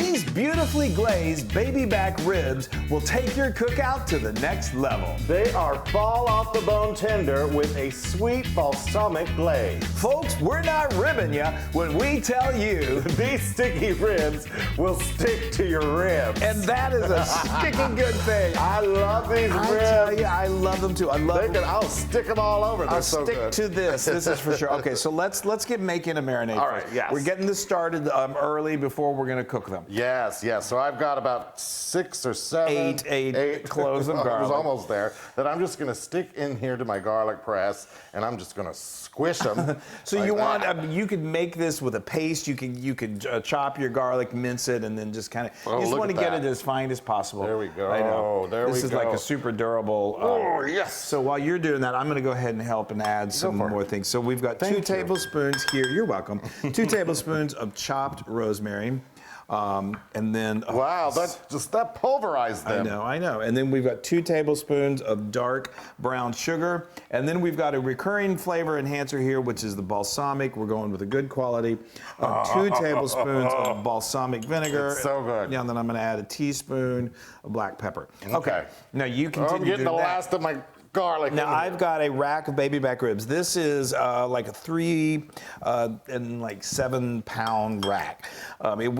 These beautifully glazed baby back ribs will take your cookout to the next level. They are fall off the bone tender with a sweet balsamic glaze. Folks, we're not ribbing ya when we tell you These sticky ribs will stick to your ribs. and that is a sticking good thing. I love these I ribs. tell you, I love them too. I love them. I'll stick them all over. They're I'll so stick good. to this. This is for sure. Okay, so let's get making a marinade. All right, first. yes. We're getting this started early before we're going to cook them. Yes, yes. So I've got about 6 or 7. Eight cloves of I was garlic. almost there. That I'm just going to stick in here to my garlic press, and I'm just going to squish them. So like you want that. you could make this with a paste. You could chop your garlic, mince it, and then just kind of. Oh, You just look want to at get that. it as fine as possible. There we go. I know. There this we is like go. a super durable. Oh, yes. So while you're doing that, I'm going to go ahead and help and add some for it. more things. So we've got Thank 2 you. tablespoons here. You're welcome. 2 tablespoons of chopped rosemary, and then. Wow, that pulverized them. I know. And then we've got 2 tablespoons of dark brown sugar. And then we've got a recurring flavor enhancer here, which is the balsamic. We're going with a good quality. 2 tablespoons of balsamic vinegar. It's so good. Yeah, and then I'm going to add a teaspoon of black pepper. Okay. Now you continue I'm getting the doing that. last of my garlic. Now in here. I've got a rack of baby back ribs. This is like a 3 and like 7 pound rack.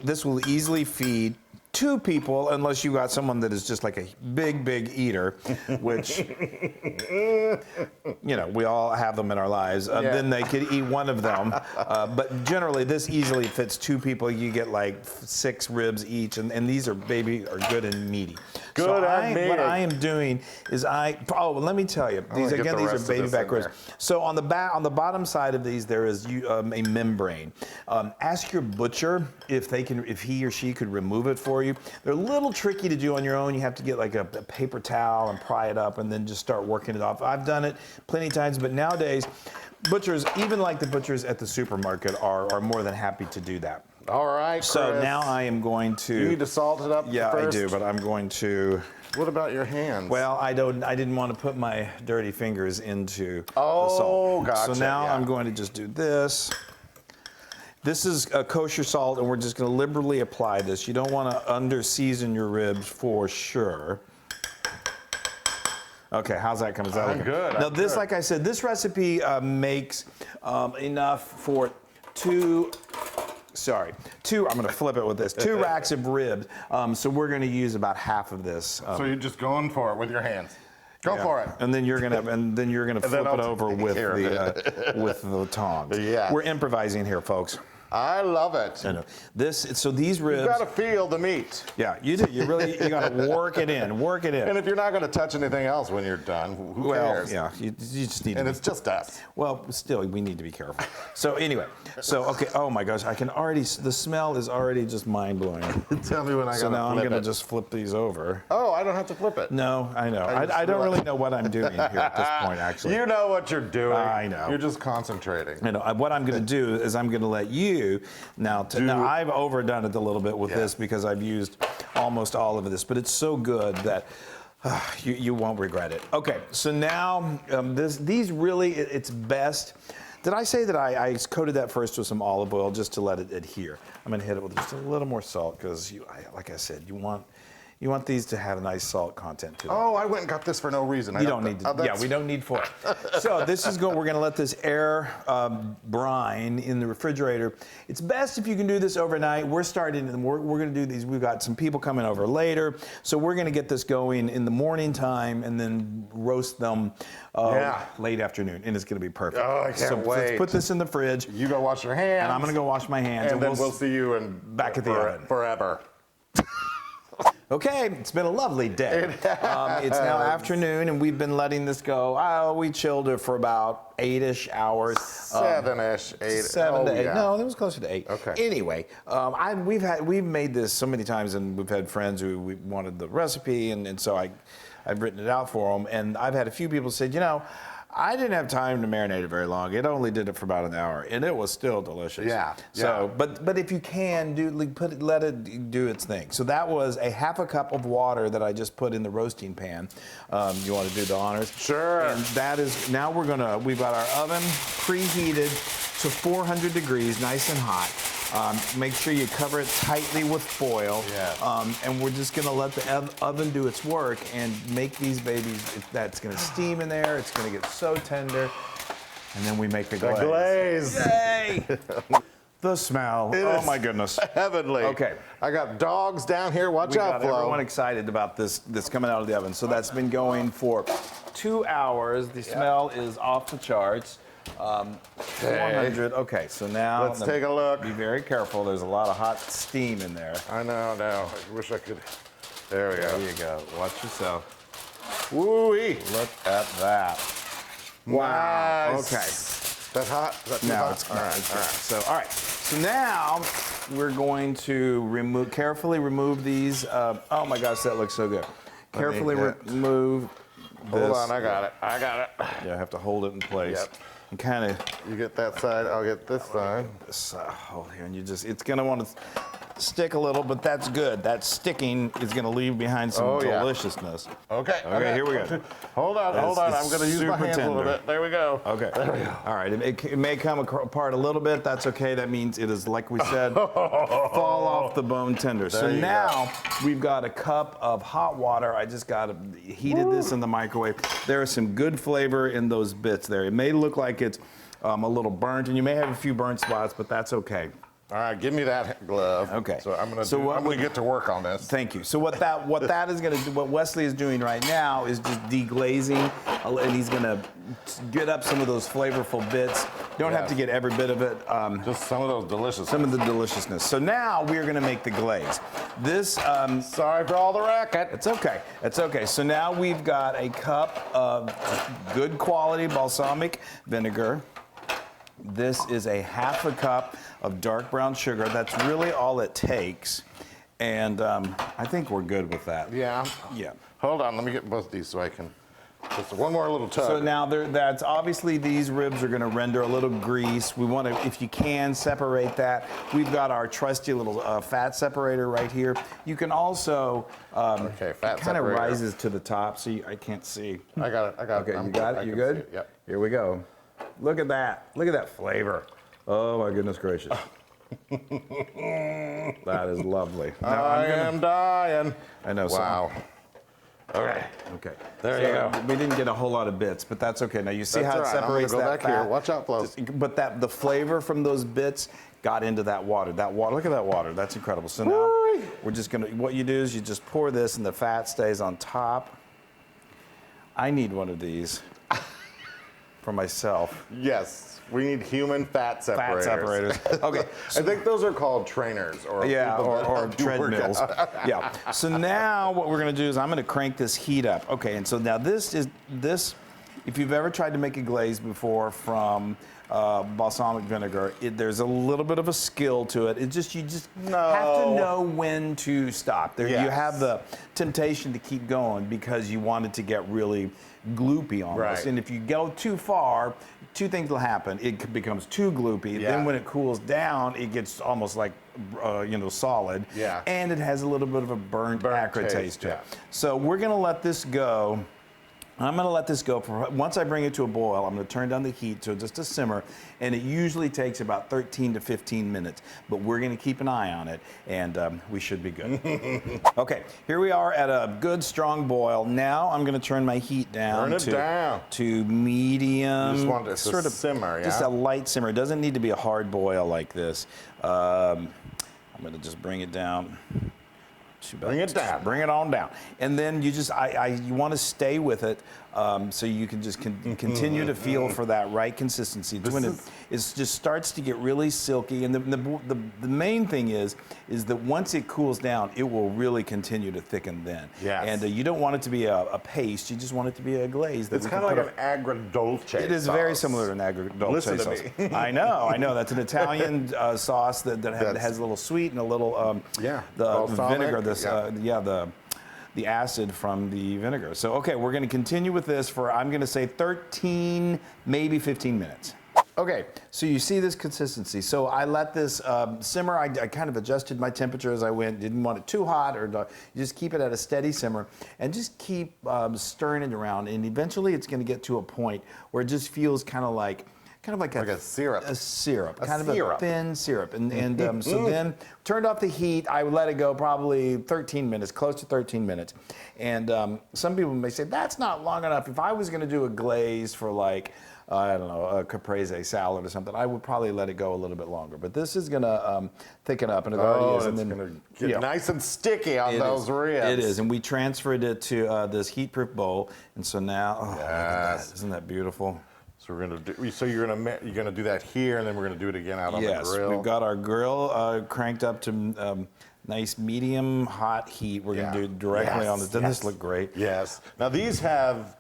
This will easily feed 2 people, unless you got someone that is just like a big eater, which, we all have them in our lives. Then they could eat one of them. But generally, this easily fits 2 people. You get like 6 ribs each, and these are good and meaty. Good and meaty. What I am doing is let me tell you. These get the these rest are of baby this back in ribs. there. So on the bottom side of these, there is a membrane. Ask your butcher if he or she could remove it for you. They're a little tricky to do on your own. You have to get like a paper towel and pry it up and then just start working it off. I've done it plenty of times, but nowadays, butchers, even like the butchers at the supermarket, are more than happy to do that. All right, Chris. So now I am going to. You need to salt it up Yeah, first? I do, but I'm going to. What about your hands? Well, I didn't want to put my dirty fingers into the Oh, salt. gotcha, So now yeah. I'm going to just do this. This is a kosher salt, and we're just going to liberally apply this. You don't want to under-season your ribs for sure. Okay, how's that coming? Is that I'm okay? good, Now I'm this, good. like I said, this recipe makes enough for 2. I'm going to flip it with this. 2 racks of ribs. So we're going to use about half of this. So you're just going for it with your hands. Go for it. And then you're gonna flip I'll it over take with care of with the tongs. Yeah. We're improvising here, folks. I love it. I know. So these ribs. You've got to feel the meat. Yeah, you do. You got to work it in. Work it in. And if you're not going to touch anything else when you're done, who cares? yeah, you just need. And to it's just us. Well, still, we need to be careful. So anyway, okay. Oh my gosh, I can already. The smell is already just mind blowing. Tell me when I got to flip it. So now I'm gonna just flip these over. Oh, I don't have to flip it. No, I know. I don't really know what I'm doing here at this point, actually. You know what you're doing. I know. You're just concentrating. You know, what I'm going to do is I'm going to let you now. Now I've overdone it a little bit with this because I've used almost all of this, but it's so good that you won't regret it. Okay, so now these really it's best. Did I say that I coated that first with some olive oil just to let it adhere? I'm going to hit it with just a little more salt because, like I said, you want these to have a nice salt content to them. Oh, I went and got this for no reason. You don't need to. Yeah, we don't need 4. So this is we're going to let this air brine in the refrigerator. It's best if you can do this overnight. We're starting. We're going to do these. We've got some people coming over later, so we're going to get this going in the morning time and then roast them late afternoon, and it's going to be perfect. Oh, I can't wait. Let's put this in the fridge. You go wash your hands. And I'm going to go wash my hands, and then we'll see you back at the oven forever. Okay, it's been a lovely day. It's now afternoon, and we've been letting this go. We chilled it for about 8-ish hours. 7-ish, 8. 7 to 8. Yeah. No, it was closer to 8. Okay. Anyway, we've made this so many times, and we've had friends who wanted the recipe, and so I've written it out for them. And I've had a few people say, I didn't have time to marinate it very long. It only did it for about an hour, and it was still delicious. Yeah. So, but if you can let it do its thing. So that was a half a cup of water that I just put in the roasting pan. You want to do the honors? Sure. And that is now we've got our oven preheated to 400 degrees, nice and hot. Make sure you cover it tightly with foil. Yeah. And we're just gonna let the oven do its work and make these babies, that's gonna steam in there, it's gonna get so tender. And then we make the glaze. The glaze. Yay! The smell. It Oh is my goodness. Heavenly. Okay. I got dogs down here. Watch We out, got Flo. everyone excited about this coming out of the oven. So that's been going for 2 hours. The smell is off the charts. 400. Okay, so now Let's take a look. Be very careful. There's a lot of hot steam in there. I know. I wish I could. There we go. There you go. Watch yourself. Woo-wee. Look at that. Wow. Okay. That's hot. Is that too No, hot? it's all not. right. It's All good. right. So, all right. So now we're going to carefully remove these. Oh my gosh, that looks so good. Carefully remove this. Hold on, I got it. Yeah, I have to hold it in place. Yep. And kind of You get that side, I'll get this side. this hole here, and it's gonna want to stick a little, but that's good. That sticking is gonna leave behind some deliciousness. Okay. Okay, here we go. Hold on. I'm going to use my super hands a little tender. bit. There we go. Okay. There we go. All right. It may come apart a little bit. That's okay. That means it is, like we said, fall off the bone tender. So you now we've got a cup of hot water. I just heated this in the microwave. There is some good flavor in those bits there. It may look like it's a little burnt, and you may have a few burnt spots, but that's okay. All right, give me that glove. Okay. So I'm going to get to work on this. Thank you. So what that is going to do, what Wesley is doing right now is just deglazing, and he's going to get up some of those flavorful bits. You don't have to get every bit of it. Just some of those delicious. Some of the deliciousness. So now we are going to make the glaze. This. Sorry for all the racket. It's okay. It's okay. So now we've got a cup of good quality balsamic vinegar. This is a half a cup of dark brown sugar. That's really all it takes. And I think we're good with that. Yeah. Yeah. Hold on, let me get both these so I can. Just one more little tug. So now that's obviously these ribs are going to render a little grease. We want to, if you can, separate that. We've got our trusty little fat separator right here. You can also okay, fat kind of separator. rises to the top, so I can't see. I got it. Okay, you got it. You good? Yep. Here we go. Look at that. Look at that flavor. Oh my goodness gracious. That is lovely. Now, I am dying. I know. Wow. Okay. Okay. There you go. We didn't get a whole lot of bits, but that's okay. Now you see That's how all it right. separates I'm gonna go that back here. fat? Watch out, Flo. But the flavor from those bits got into that water. Look at that water. That's incredible. So now we're just gonna. What you do is you just pour this, and the fat stays on top. I need one of these for myself. Yes. We need human fat separators. Fat separators. Okay. I think those are called trainers or or treadmills. Yeah. So now what we're going to do is I'm going to crank this heat up. Okay. And so now this. If you've ever tried to make a glaze before from balsamic vinegar, there's a little bit of a skill to it. You just have to know when to stop. You have the temptation to keep going because you want it to get really gloopy almost. Right. And if you go too far, two things will happen. It becomes too gloopy. Yeah. Then when it cools down, it gets almost like solid. Yeah. And it has a little bit of a burnt acrid taste to it. yeah. So we're going to let this go. I'm going to let this go for, once I bring it to a boil, I'm going to turn down the heat to just a simmer, and it usually takes about 13 to 15 minutes, but we're going to keep an eye on it, and we should be good. Okay, here we are at a good strong boil. Now I'm going to turn my heat down to medium. You just want it to simmer, yeah? Just a light simmer. It doesn't need to be a hard boil like this. I'm going to just bring it down. Bring it down. Bring it on down. And then you want to stay with it so you can just continue to feel for that right consistency. When it just starts to get really silky. And the main thing is that once it cools down, it will really continue to thicken then. Yes. And you don't want it to be a paste. You just want it to be a glaze. It's kind of like an agrodolce. It is very similar to an agrodolce Listen to sauce. me. I know. That's an Italian sauce that has a little sweet and a little the vinegar. The acid from the vinegar. So okay, we're going to continue with this for I'm going to say 13, maybe 15 minutes. Okay, so you see this consistency. So I let this simmer. I kind of adjusted my temperature as I went. Didn't want it too hot or you just keep it at a steady simmer and just keep stirring it around. And eventually it's going to get to a point where it just feels kind of like kind of like a syrup. A syrup, kind of syrup. a thin syrup. And so then turned off the heat. I would let it go probably 13 minutes, close to 13 minutes. And some people may say, that's not long enough. If I was going to do a glaze for like, I don't know, a caprese salad or something, I would probably let it go a little bit longer. But this is going to thicken up, and it already is. And it's then going to get nice and sticky on those ribs. It is, and we transferred it to this heat-proof bowl, and so now, look at that. Isn't that beautiful? So we're going to do. So you're going to do that here, and then we're going to do it again out on the grill. Yes, we've got our grill cranked up to nice medium hot heat. We're going to do it directly on this. Doesn't this look great? Yes. Now these have.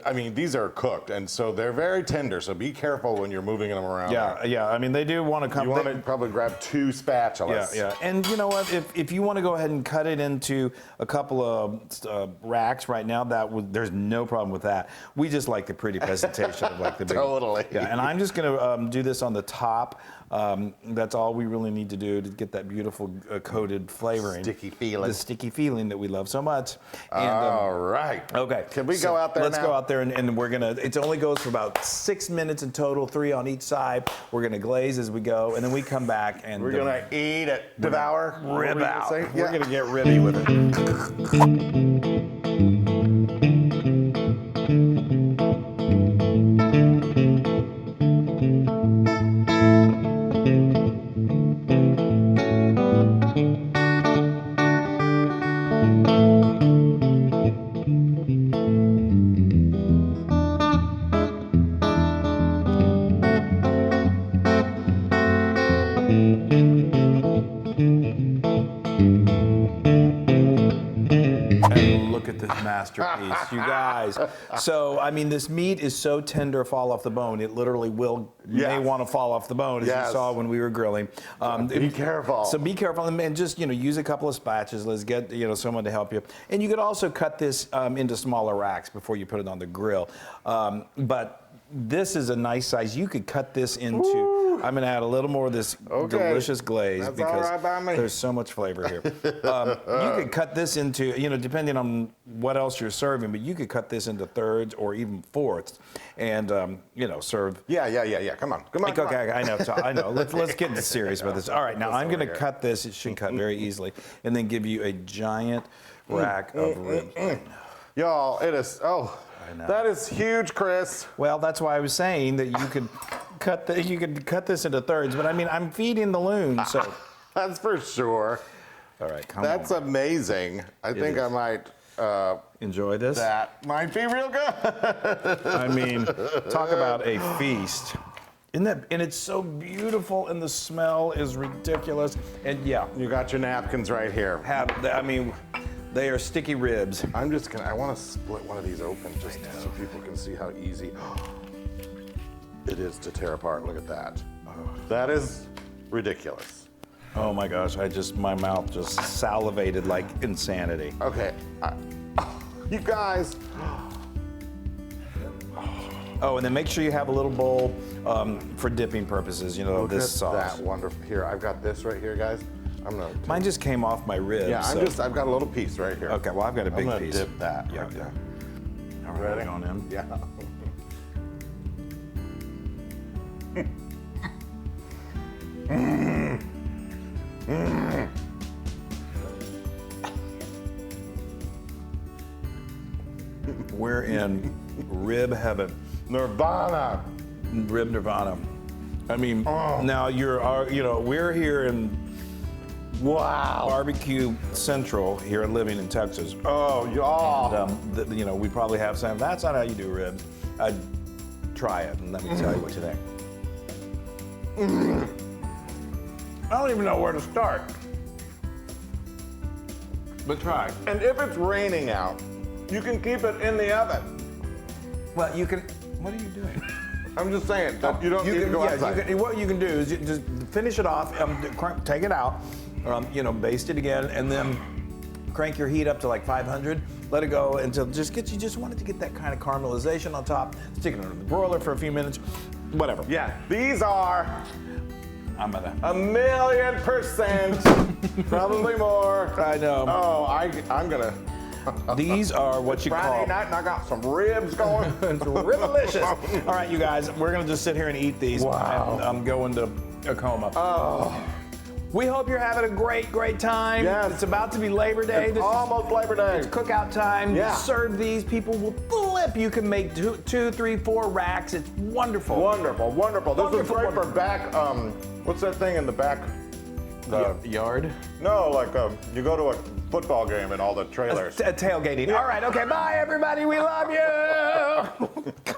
I mean, these are cooked, and so they're very tender, so be careful when you're moving them around. Yeah. I mean, they do want to come. You want to probably grab 2 spatulas. Yeah. And you know what? If you want to go ahead and cut it into a couple of racks right now, there's no problem with that. We just like the pretty presentation of like the big. Totally. Yeah, and I'm just going to do this on the top. That's all we really need to do to get that beautiful coated flavoring. Sticky feeling. The sticky feeling that we love so much. And, all right. Okay. Can we go out there Let's now? go out there, and we're going to, it only goes for about 6 minutes in total, 3 on each side. We're going to glaze as we go, and then we come back and we're going to eat it, devour, rib out. We're going to get ribby with it. Look at this masterpiece, you guys. So, I mean, this meat is so tender, fall off the bone. It literally may want to fall off the bone, as you saw when we were grilling. Be careful. So be careful, and just use a couple of spatulas. Let's get someone to help you. And you could also cut this into smaller racks before you put it on the grill. But this is a nice size. You could cut this into. I'm going to add a little more of this delicious glaze because there's so much flavor here. You could cut this into, depending on what else you're serving, but you could cut this into thirds or even fourths, and serve. Yeah. Come on. Okay, I know. Let's get serious about this. All right, now I'm going to cut this. It should cut very easily, and then give you a giant rack of ribs. Y'all, it is. Oh. That is huge, Chris. Well, that's why I was saying that you could cut this into thirds, but I mean, I'm feeding the loon, so. That's for sure. All right, come on. That's amazing. I think I might enjoy this. That might be real good. I mean, talk about a feast. Isn't that? And it's so beautiful, and the smell is ridiculous. And yeah, you got your napkins right here. They are sticky ribs. I want to split one of these open just so people can see how easy it is to tear apart. Look at that. That is ridiculous. Oh my gosh, my mouth just salivated like insanity. Okay, you guys. Oh, and then make sure you have a little bowl for dipping purposes, this sauce. That wonderful. Here, I've got this right here, guys. Mine just came off my ribs. Yeah, I've got a little piece right here. Okay, well, I've got a big piece. I'm gonna dip that. Yeah. Right there. All right, ready? On in. Yeah. We're in rib heaven. Nirvana. Rib nirvana. I mean, now we're here in Barbecue Central here living in Texas. Oh, y'all. And, we probably have some. That's not how you do ribs. Try it and let me tell you what you think. I don't even know where to start. But try. And if it's raining out, you can keep it in the oven. Well, you can. What are you doing? I'm just saying that you don't need to go outside. What you can do is just finish it off, take it out, baste it again, and then crank your heat up to like 500. Let it go until you just wanted to get that kind of caramelization on top. Stick it under the broiler for a few minutes, whatever. Yeah, these are. I'm gonna. 1,000,000%, probably more. I know. Oh, I'm gonna. These are what you Friday call night and I got some ribs going. It's delicious. All right, you guys, we're gonna just sit here and eat these. Wow. And I'm going to a coma. Oh, We hope you're having a great time. Yes. It's about to be Labor Day. it's almost Labor Day. It's cookout time. Yeah. You serve these, people will flip. You can make two, 3, 4 racks. It's wonderful. Wonderful, wonderful. This Wonderful, is great for wonderful. back, what's that thing in the back? Yard? No, like you go to a football game and all the trailers. Tailgating. All right, okay, bye everybody. We love you.